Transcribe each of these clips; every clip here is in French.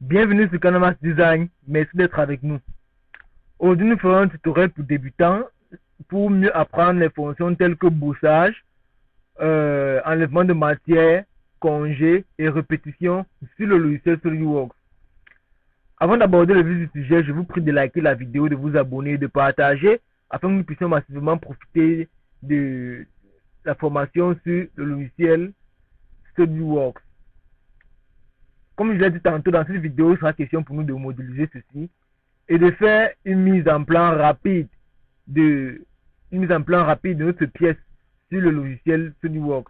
Bienvenue sur Canvas Design, merci d'être avec nous. Aujourd'hui, nous ferons un tutoriel pour débutants pour mieux apprendre les fonctions telles que bossage, enlèvement de matière, congé et répétition sur le logiciel SolidWorks. Avant d'aborder le vif du sujet, je vous prie de liker la vidéo, de vous abonner et de partager afin que nous puissions massivement profiter de la formation sur le logiciel SolidWorks. Comme je l'ai dit tantôt, dans cette vidéo, il sera question pour nous de modéliser ceci et de faire une mise en plan rapide de notre pièce sur le logiciel SolidWorks.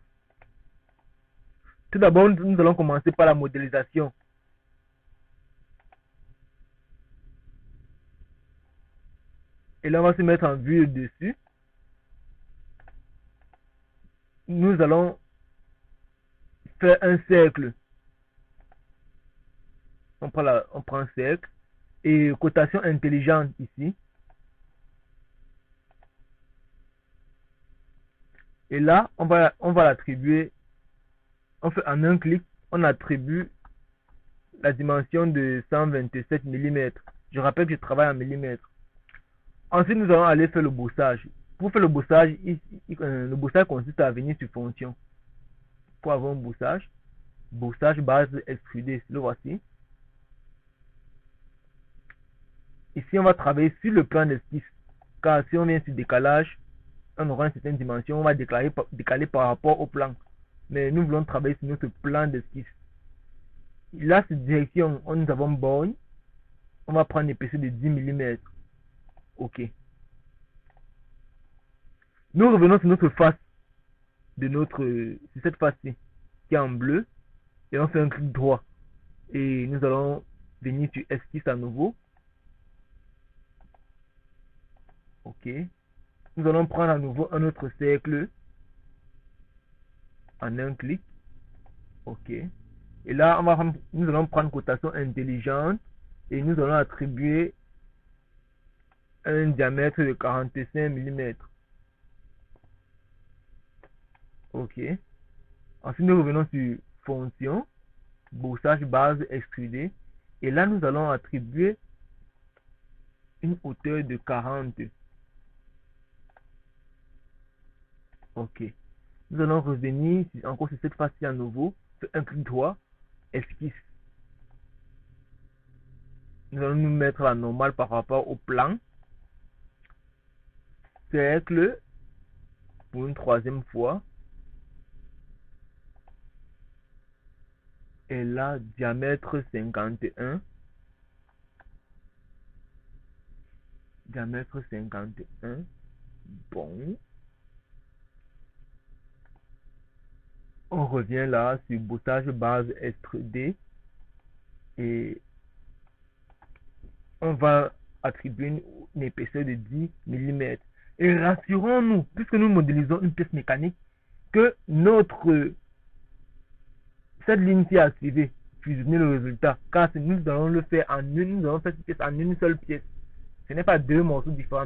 Tout d'abord, nous allons commencer par la modélisation. Et là, on va se mettre en vue dessus. Nous allons faire un cercle. On prend un cercle. Et cotation intelligente ici. Et là, on va l'attribuer. On fait en un clic, on attribue la dimension de 127 mm. Je rappelle que je travaille en millimètres. Ensuite, nous allons aller faire le bossage. Pour faire le bossage, le bossage consiste à venir sur fonction. Pour avoir un bossage, base extrudée, le voici. Ici, on va travailler sur le plan d'esquisse. Car si on vient sur décalage, on aura une certaine dimension, on va décaler par rapport au plan. Mais nous voulons travailler sur notre plan d'esquisse. Là, cette direction, nous avons borne. On va prendre une épaisseur de 10 mm. OK. Nous revenons sur notre face sur cette face-ci qui est en bleu et on fait un clic droit et nous allons venir sur esquisse à nouveau. OK. Nous allons prendre à nouveau un autre cercle en un clic. OK. Et là, nous allons prendre cotation intelligente et nous allons attribuer un diamètre de 45 mm. OK. Ensuite, nous revenons sur fonction, bossage base extrudée. Et là, nous allons attribuer une hauteur de 40. OK. Nous allons revenir encore sur cette face-ci à nouveau. Un clic droit, esquisse. Nous allons nous mettre la normale par rapport au plan. Cercle pour une troisième fois. Et là, diamètre 51. Diamètre 51. Bon. On revient là sur bossage base extrudée. Et on va attribuer une épaisseur de 10 mm. Et rassurons-nous, puisque nous modélisons une pièce mécanique, que cette ligne-ci a activée, fusionner le résultat, car nous allons le faire nous allons faire cette pièce en une seule pièce. Ce n'est pas deux morceaux différents,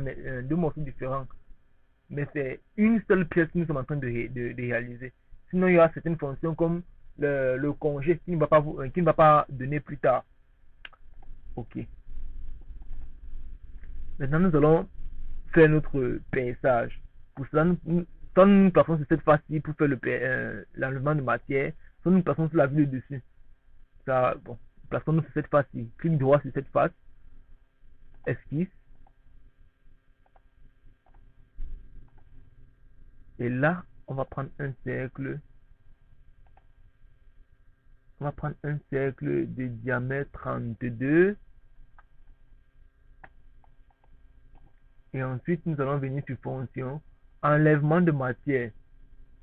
mais c'est une seule pièce que nous sommes en train de réaliser. Sinon, il y aura certaines fonctions comme le congé qui ne va pas donner plus tard. OK. Maintenant, nous allons faire notre pinçage. Pour cela, quand nous passons sur cette face-ci pour faire l'enlèvement de matière, quand nous passons sur la vue de dessus, ça, bon, plaçons-nous sur cette face-ci. Clic droit sur cette face, esquisse. Et là, on va prendre un cercle. On va prendre un cercle de diamètre 32. Et ensuite, nous allons venir sur fonction, enlèvement de matière.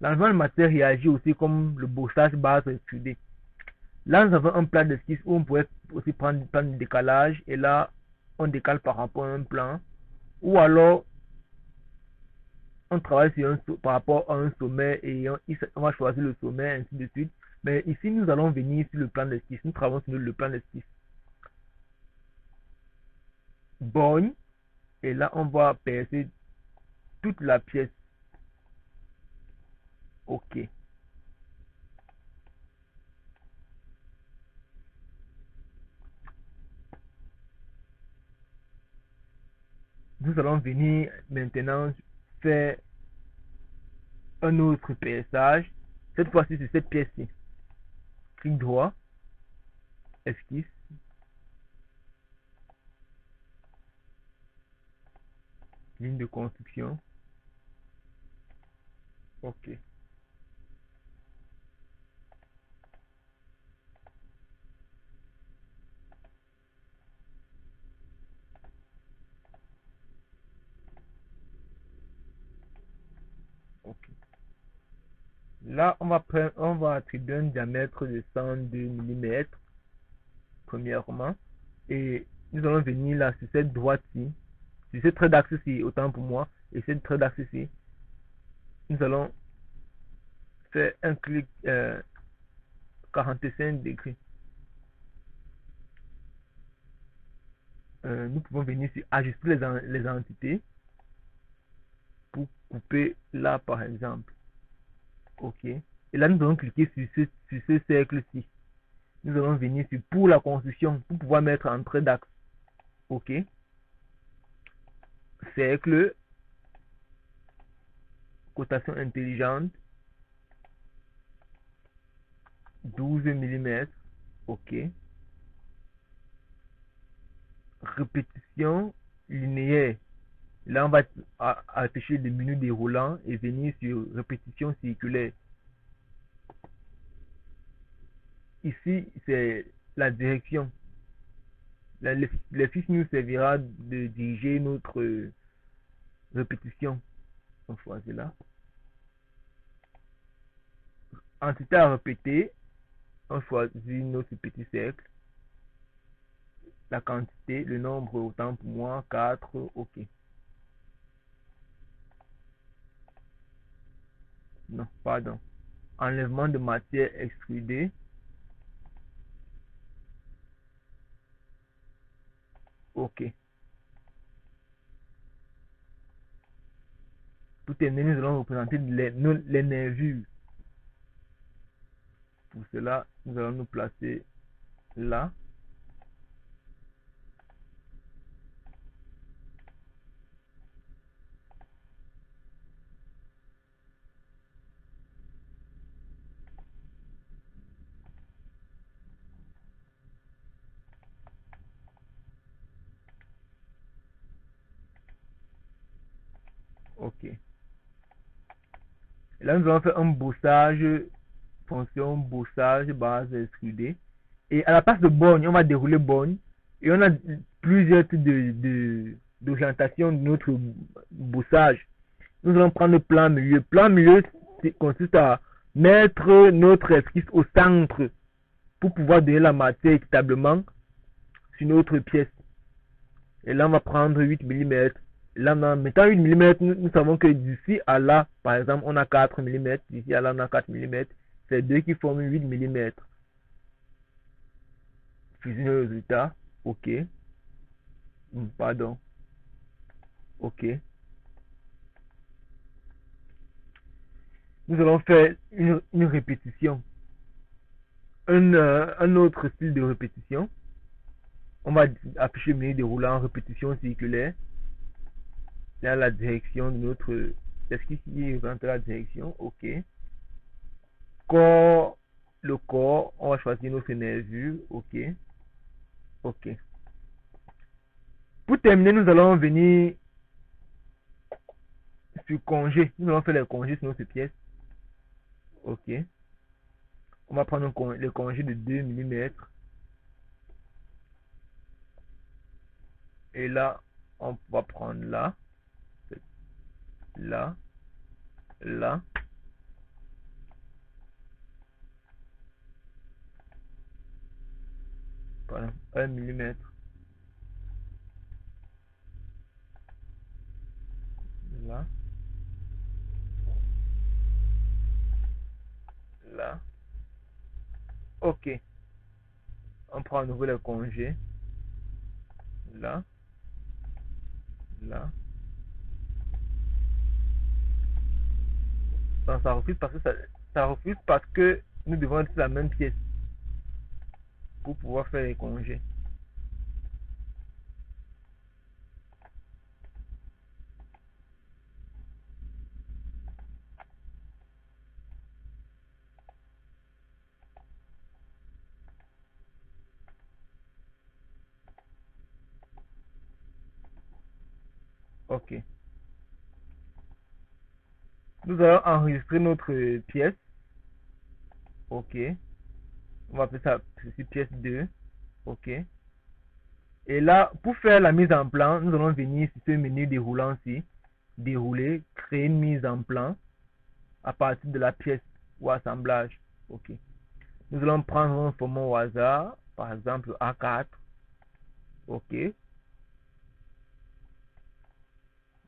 L'enlèvement de matière réagit aussi comme le bossage base extrudée. Là, nous avons un plan d'esquisse où on pourrait aussi prendre un plan de décalage. Et là, on décale par rapport à un plan. Ou alors, on travaille par rapport à un sommet et on va choisir le sommet, ainsi de suite. Mais ici, nous allons venir sur le plan d'esquisse. Nous travaillons sur le plan d'esquisse. Borgne. Et là, on va percer toute la pièce. OK. Nous allons venir maintenant faire un autre paysage. Cette fois-ci, c'est cette pièce-ci. Clic droit, esquisse. Ligne de construction. OK. OK. Là, on va attribuer un diamètre de 102 mm, premièrement. Et nous allons venir là, sur cette droite-ci, sur cette trait d'axe-ci, autant pour moi, et cette trait d'axe-ci. Nous allons faire un clic 45 degrés. Nous pouvons venir sur ajuster les entités pour couper là, par exemple. OK. Et là, nous allons cliquer sur ce cercle-ci. Nous allons venir sur pour la construction, pour pouvoir mettre en trait d'axe. OK. Cercle. Cotation intelligente. 12 mm. OK. Répétition linéaire. Là, on va afficher le menu déroulant et venir sur répétition circulaire. Ici, c'est la direction. Le fiche nous servira de diriger notre répétition. On choisit là. Entité à répéter. On choisit notre petit cercle. La quantité, le nombre, autant pour moi, 4. OK. Non, pardon. Enlèvement de matière extrudée. OK. Pour terminer, nous allons représenter les nervures. Pour cela, nous allons nous placer là. OK. Et là, nous allons faire un bossage, fonction bossage, base extrudée. Et à la place de borgne, on va dérouler borgne. Et on a plusieurs types d'orientation de notre bossage. Nous allons prendre le plan milieu. Plan milieu consiste à mettre notre esquisse au centre pour pouvoir donner la matière équitablement sur notre pièce. Et là, on va prendre 8 mm. Là, en mettant 8 mm, nous savons que d'ici à là, par exemple, on a 4 mm. D'ici à là, on a 4 mm. C'est deux qui forment 8 mm. Fusionner le résultat. OK. Pardon. OK. Nous allons faire une répétition. Un autre style de répétition. On va afficher le menu déroulant répétition circulaire. Là, la direction de notre esquisse qui représente la direction. OK. Corps, le corps, on va choisir notre nervure. OK. OK. Pour terminer, nous allons venir sur congé. Nous allons faire les congés sur notre pièce. OK. On va prendre le congé de 2 mm. Et là, on va prendre là. Là. Là. Voilà, 1 mm. Là. Là. OK. On prend à nouveau le congé. Là. Là. Non, ça refuse parce que ça refuse parce que nous devons être sur la même pièce pour pouvoir faire les congés. Ok. Nous allons enregistrer notre pièce. Ok. On va appeler ça ceci pièce 2. Ok. Et là, pour faire la mise en plan, nous allons venir sur ce menu déroulant-ci. Dérouler, créer une mise en plan à partir de la pièce ou assemblage. Ok. Nous allons prendre un format au hasard, par exemple A4. Ok.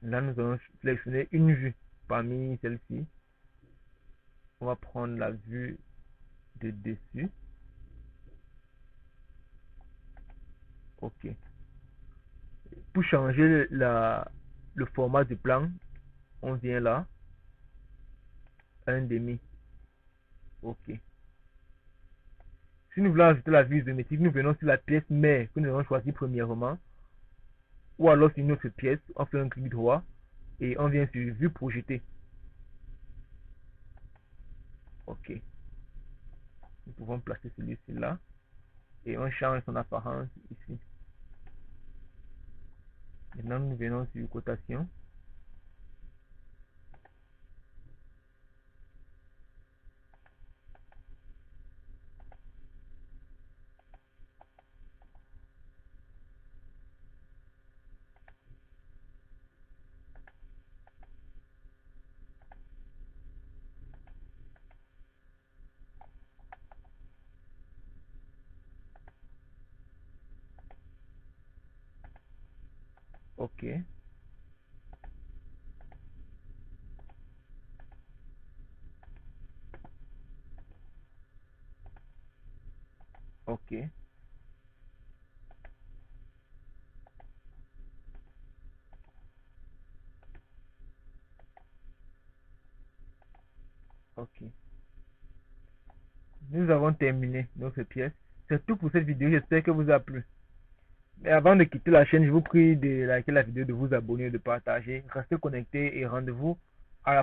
Là, nous allons sélectionner une vue parmi celles-ci. On va prendre la vue de dessus. Ok. Pour changer le format du plan, on vient là. Un demi. Ok. Si nous voulons ajouter la vue isométrique, nous venons sur la pièce mère que nous avons choisi premièrement. Ou alors sur une autre pièce, on fait un clic droit et on vient sur vue projetée. Ok. Nous pouvons placer celui-ci là. Et on change son apparence ici. Maintenant, nous venons sur cotation. Ok. Ok. Ok. Nous avons terminé notre pièce. C'est tout pour cette vidéo. J'espère que vous a plu. Mais avant de quitter la chaîne, je vous prie de liker la vidéo, de vous abonner, de partager. Restez connectés et rendez-vous à la prochaine.